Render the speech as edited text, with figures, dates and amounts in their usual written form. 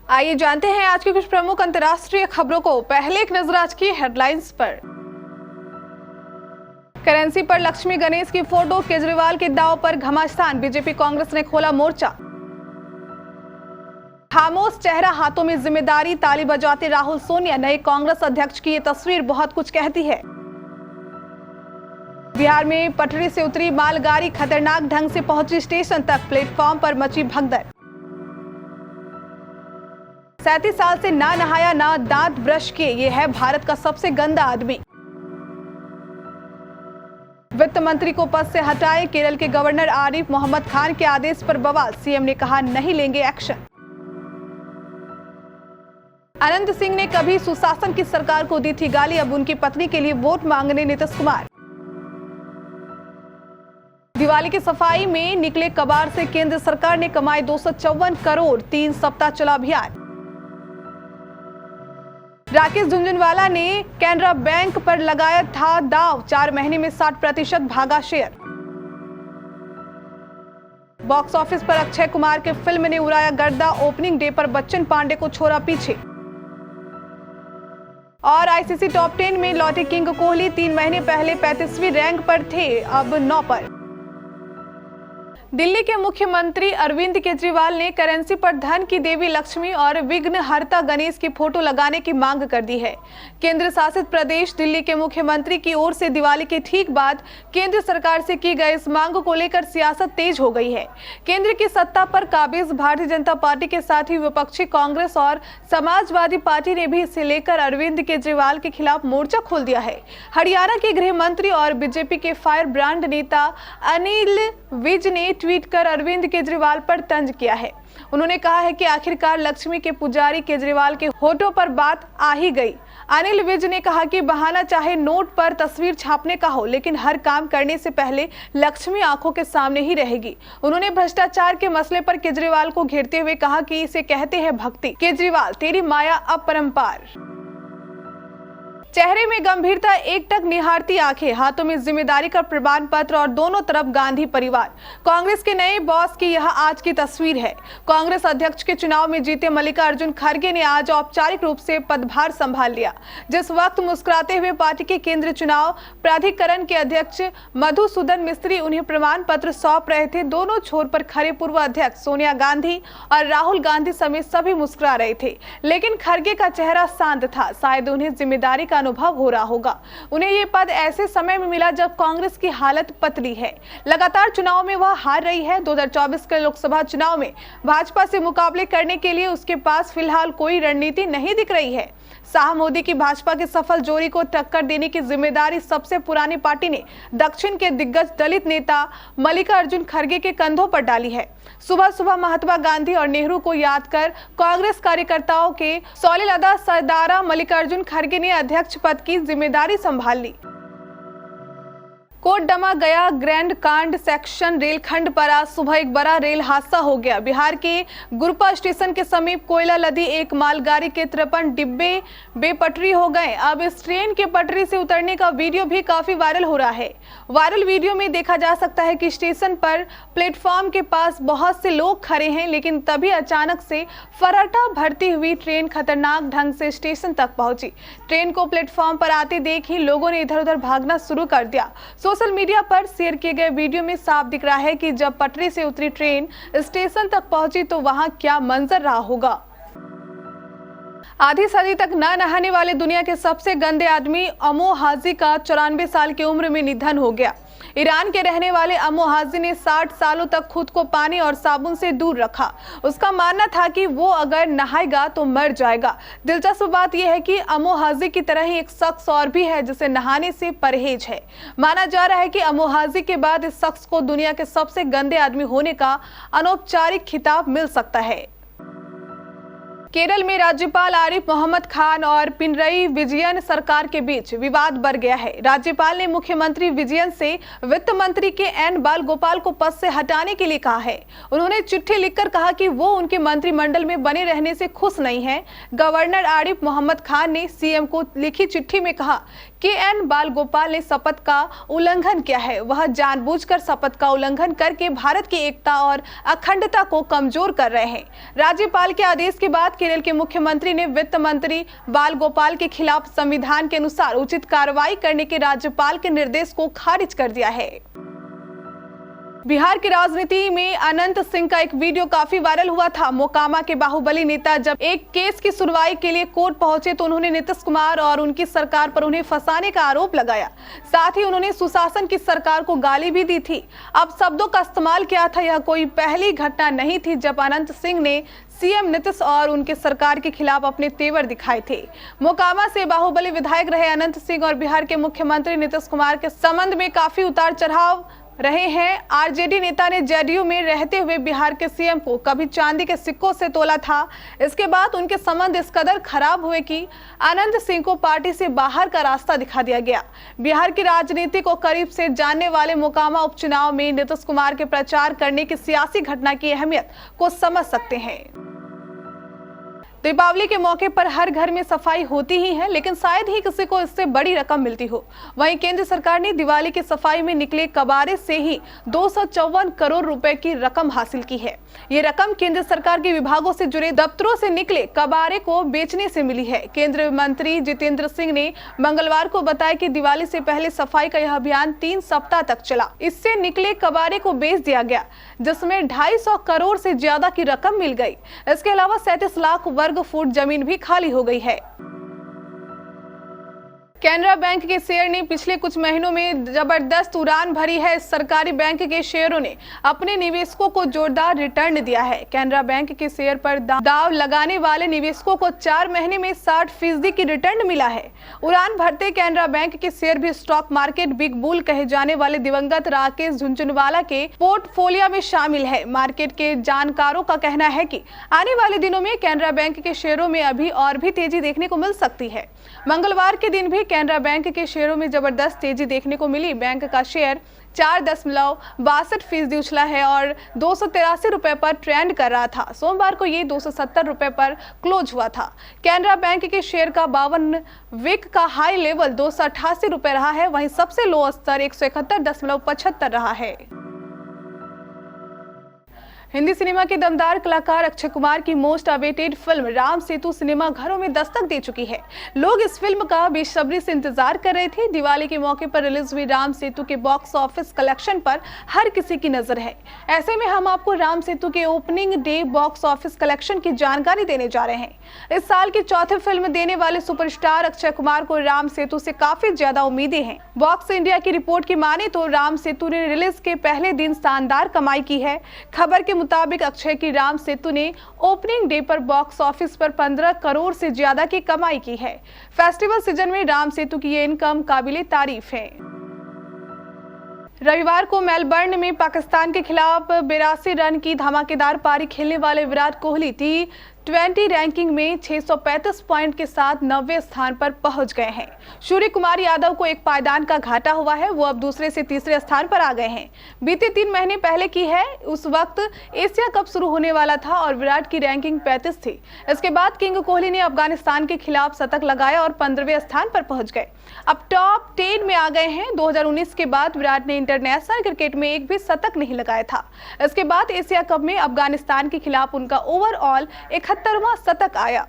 आइए जानते हैं आज की कुछ प्रमुख अंतर्राष्ट्रीय खबरों को। पहले एक नजर आज की हेडलाइंस पर। करेंसी पर लक्ष्मी गणेश की फोटो, केजरीवाल के दांव पर घमासान, बीजेपी कांग्रेस ने खोला मोर्चा। खामोश चेहरा, हाथों में जिम्मेदारी, ताली बजाते राहुल सोनिया, नए कांग्रेस अध्यक्ष की ये तस्वीर बहुत कुछ कहती है। बिहार में पटरी से उतरी मालगाड़ी, खतरनाक ढंग से पहुंची स्टेशन तक, प्लेटफॉर्म पर मची भगदड़। 37 साल से ना नहाया ना दांत ब्रश किए, ये है भारत का सबसे गंदा आदमी। वित्त मंत्री को पद से हटाए, केरल के गवर्नर आरिफ मोहम्मद खान के आदेश पर बवाल, सीएम ने कहा नहीं लेंगे एक्शन। अनंत सिंह ने कभी सुशासन की सरकार को दी थी गाली, अब उनकी पत्नी के लिए वोट मांगने नीतीश कुमार। दिवाली की सफाई में निकले कबाड़ से केंद्र सरकार ने कमाए 254 करोड़, 3 सप्ताह चला अभियान। राकेश झुनझुनवाला ने कैनरा बैंक पर लगाया था दांव, 4 महीने में 60% भागा शेयर। बॉक्स ऑफिस पर अक्षय कुमार के फिल्म ने उड़ाया गर्दा, ओपनिंग डे पर बच्चन पांडे को छोड़ा पीछे। और आईसीसी टॉप 10 में लौटे किंग कोहली, 3 महीने पहले 35वीं रैंक पर थे, अब 9 पर। दिल्ली के मुख्यमंत्री अरविंद केजरीवाल ने करेंसी पर धन की देवी लक्ष्मी और विघ्नहर्ता गणेश की फोटो लगाने की मांग कर दी है। केंद्र शासित प्रदेश दिल्ली के मुख्यमंत्री की ओर से दिवाली के ठीक बाद केंद्र सरकार से की गई इस मांग को लेकर सियासत तेज हो गई है। केंद्र की सत्ता पर काबिज भारतीय जनता पार्टी के साथ ही विपक्षी कांग्रेस और समाजवादी पार्टी ने भी इसे लेकर अरविंद केजरीवाल के खिलाफ मोर्चा खोल दिया है। हरियाणा के गृह मंत्री और बीजेपी के फायर ब्रांड नेता अनिल विज ने ट्वीट कर अरविंद केजरीवाल पर तंज किया है। उन्होंने कहा है कि आखिरकार लक्ष्मी के पुजारी केजरीवाल के होठों पर बात आ ही गई। अनिल विज ने कहा कि बहाना चाहे नोट पर तस्वीर छापने का हो, लेकिन हर काम करने से पहले लक्ष्मी आंखों के सामने ही रहेगी। उन्होंने भ्रष्टाचार के मसले पर केजरीवाल को घेरते हुए कहा कि इसे कहते हैं भक्ति, केजरीवाल तेरी माया अपरंपार। चेहरे में गंभीरता, एकटक निहारती आंखें, हाथों में जिम्मेदारी का प्रमाण पत्र और दोनों तरफ गांधी परिवार। कांग्रेस के नए बॉस की यह आज की तस्वीर है। कांग्रेस अध्यक्ष के चुनाव में जीते मल्लिकार्जुन खड़गे ने आज औपचारिक रूप से पदभार संभाल लिया। जिस वक्त मुस्कुराते हुए पार्टी के केंद्रीय चुनाव प्राधिकरण के अध्यक्ष मधुसूदन मिस्त्री उन्हें प्रमाण पत्र सौंप रहे थे, दोनों छोर पर खड़े पूर्व अध्यक्ष सोनिया गांधी और राहुल गांधी समेत सभी मुस्कुरा रहे थे, लेकिन खड़गे का चेहरा शांत था। शायद उन्हें जिम्मेदारी का अनुभव हो रहा होगा। उन्हें यह पद ऐसे समय में मिला जब कांग्रेस की हालत पतली है। लगातार चुनाव में वह हार रही है। 2024 के लोकसभा चुनाव में भाजपा से मुकाबले करने के लिए उसके पास फिलहाल कोई रणनीति नहीं दिख रही है। शाह मोदी की भाजपा के सफल जोड़ी को टक्कर देने की जिम्मेदारी सबसे पुरानी पार्टी ने दक्षिण के दिग्गज दलित नेता मल्लिकार्जुन खड़गे के कंधों पर डाली है। सुबह सुबह महात्मा गांधी और नेहरू को याद कर कांग्रेस कार्यकर्ताओं के सौले लदा सरदारा मल्लिकार्जुन खड़गे ने अध्यक्ष पद की जिम्मेदारी संभाल ली। कोडरमा गया ग्रैंड कांड सेक्शन रेलखंड पर आज सुबह एक बड़ा रेल हादसा हो गया। बिहार के गुरपा स्टेशन के समीप कोयला लदी एक मालगाड़ी के 53 डिब्बे बेपटरी हो गए। अब इस ट्रेन के पटरी से उतरने का वीडियो भी काफी वायरल हो रहा है। वायरल वीडियो में देखा जा सकता है कि स्टेशन पर प्लेटफॉर्म के पास बहुत से लोग खड़े हैं, लेकिन तभी अचानक से फर्राटा भरती हुई ट्रेन खतरनाक ढंग से स्टेशन तक पहुंची। ट्रेन को प्लेटफॉर्म पर आते देख ही लोगों ने इधर उधर भागना शुरू कर दिया। सोशल मीडिया पर शेयर किए गए वीडियो में साफ दिख रहा है कि जब पटरी से उतरी ट्रेन स्टेशन तक पहुंची तो वहां क्या मंजर रहा होगा। आधी सदी तक न नहाने वाले दुनिया के सबसे गंदे आदमी अमो हाजी का 94 साल की उम्र में निधन हो गया। ईरान के रहने वाले अमो हाजी ने 60 सालों तक खुद को पानी और साबुन से दूर रखा। उसका मानना था कि वो अगर नहाएगा तो मर जाएगा। दिलचस्प बात यह है कि अमो हाजी की तरह ही एक शख्स और भी है जिसे नहाने से परहेज है। माना जा रहा है कि अमो हाजी के बाद इस शख्स को दुनिया के सबसे गंदे आदमी होने का अनौपचारिक खिताब मिल सकता है। केरल में राज्यपाल आरिफ मोहम्मद खान और पिनरई विजयन सरकार के बीच विवाद बढ़ गया है। राज्यपाल ने मुख्यमंत्री विजयन से वित्त मंत्री के एन बालगोपाल को पद से हटाने के लिए कहा है। उन्होंने चिट्ठी लिखकर कहा कि वो उनके मंत्रिमंडल में बने रहने से खुश नहीं है। गवर्नर आरिफ मोहम्मद खान ने सीएम को लिखी चिट्ठी में कहा KN बालगोपाल ने शपथ का उल्लंघन किया है। वह जानबूझकर शपथ का उल्लंघन करके भारत की एकता और अखंडता को कमजोर कर रहे हैं। राज्यपाल के आदेश के बाद केरल के मुख्यमंत्री ने वित्त मंत्री बालगोपाल के खिलाफ संविधान के अनुसार उचित कार्रवाई करने के राज्यपाल के निर्देश को खारिज कर दिया है। बिहार की राजनीति में अनंत सिंह का एक वीडियो काफी वायरल हुआ था। मोकामा के बाहुबली नेता जब एक केस की सुनवाई के लिए कोर्ट पहुंचे तो उन्होंने नीतीश कुमार और उनकी सरकार पर उन्हें फंसाने का आरोप लगाया। साथ ही उन्होंने सुशासन की सरकार को गाली भी दी थी। अब शब्दों का इस्तेमाल किया था। यह कोई पहली घटना नहीं थी जब अनंत सिंह ने सीएम नीतीश और उनके सरकार के खिलाफ अपने तेवर दिखाए थे। मोकामा से बाहुबली विधायक रहे अनंत सिंह और बिहार के मुख्यमंत्री नीतीश कुमार के संबंध में काफी उतार चढ़ाव रहे हैं। आरजेडी नेता ने जेडीयू में रहते हुए बिहार के सीएम को कभी चांदी के सिक्कों से तोला था। इसके बाद उनके संबंध इस कदर खराब हुए कि अनंत सिंह को पार्टी से बाहर का रास्ता दिखा दिया गया। बिहार की राजनीति को करीब से जानने वाले मोकामा उपचुनाव में नीतीश कुमार के प्रचार करने की सियासी घटना की अहमियत को समझ सकते हैं। दीपावली के मौके पर हर घर में सफाई होती ही है, लेकिन शायद ही किसी को इससे बड़ी रकम मिलती हो। वहीं केंद्र सरकार ने दिवाली की सफाई में निकले कबाड़े से ही 254 करोड़ रुपए की रकम हासिल की है। ये रकम केंद्र सरकार के विभागों से जुड़े दफ्तरों से निकले कबाड़े को बेचने से मिली है। केंद्रीय मंत्री जितेंद्र सिंह ने मंगलवार को बताया कि दिवाली से पहले सफाई का यह अभियान 3 सप्ताह तक चला। इससे निकले कबाड़े को बेच दिया गया, जिसमें 250 करोड़ से ज्यादा की रकम मिल गई। इसके अलावा 37 लाख वर्ग फुट जमीन भी खाली हो गई है। कैनरा बैंक के शेयर ने पिछले कुछ महीनों में जबरदस्त उड़ान भरी है। सरकारी बैंक के शेयरों ने अपने निवेशकों को जोरदार रिटर्न दिया है। कैनरा बैंक के शेयर पर दाव लगाने वाले निवेशकों को 4 महीने में 60% की रिटर्न मिला है। उड़ान भरते कैनरा बैंक के शेयर भी स्टॉक मार्केट बिग बुल कहे जाने वाले दिवंगत राकेश झुनझुनवाला के पोर्टफोलियो में शामिल है। मार्केट के जानकारों का कहना है कि आने वाले दिनों में कैनरा बैंक के शेयरों में अभी और भी तेजी देखने को मिल सकती है। मंगलवार के दिन भी कैनरा बैंक के शेयरों में जबरदस्त तेजी देखने को मिली। बैंक का शेयर 4.62% उछला है और 283 रुपए पर ट्रेंड कर रहा था। सोमवार को ये 270 रुपए पर क्लोज हुआ था। कैनरा बैंक के शेयर का 52 वीक का हाई लेवल 288 रुपए रहा है। वहीं सबसे लो स्तर 171.75 रहा है। हिंदी सिनेमा के दमदार कलाकार अक्षय कुमार की most awaited film Ram Setu cinema घरों में दस्तक दे चुकी है। लोग इस फिल्म का बेसब्री से इंतजार कर रहे थे। दिवाली के मौके पर रिलीज हुई राम सेतु के बॉक्स ऑफिस कलेक्शन पर हर किसी की नजर है। ऐसे में हम आपको राम सेतु के opening day box office collection की जानकारी देने जा रहे हैं। इस साल की चौथी फिल्म देने वाले सुपरस्टार अक्षय कुमार को राम सेतु से काफी ज्यादा उम्मीदें हैं। बॉक्स इंडिया की रिपोर्ट की माने तो राम सेतु ने रिलीज के पहले दिन शानदार कमाई की है। खबर के मुताबिक अक्षय की राम सेतु ने ओपनिंग डे पर बॉक्स ऑफिस पर 15 करोड़ से ज्यादा की कमाई की है। फेस्टिवल सीजन में राम सेतु की ये इनकम काबिले तारीफ है। रविवार को मेलबर्न में पाकिस्तान के खिलाफ 82 रन की धमाकेदार पारी खेलने वाले विराट कोहली T20 रैंकिंग में 635 पॉइंट के साथ 90वें स्थान पर पहुंच गए हैं। सूर्य कुमार यादव को एक पायदान का घाटा हुआ है। वो अब दूसरे से तीसरे स्थान पर आ गए हैं। बीते 3 महीने पहले की है। उस वक्त एशिया कप शुरू होने वाला था और विराट की रैंकिंग 35 थी। इसके बाद किंग कोहली ने अफगानिस्तान के खिलाफ शतक लगाया और 15वें स्थान पर पहुंच गए। अब टॉप 10 में आ गए हैं। 2019 के बाद विराट ने इंटरनेशनल क्रिकेट में एक भी शतक नहीं लगाया था। इसके बाद एशिया कप में अफगानिस्तान के खिलाफ उनका ओवरऑल 71वां शतक आया।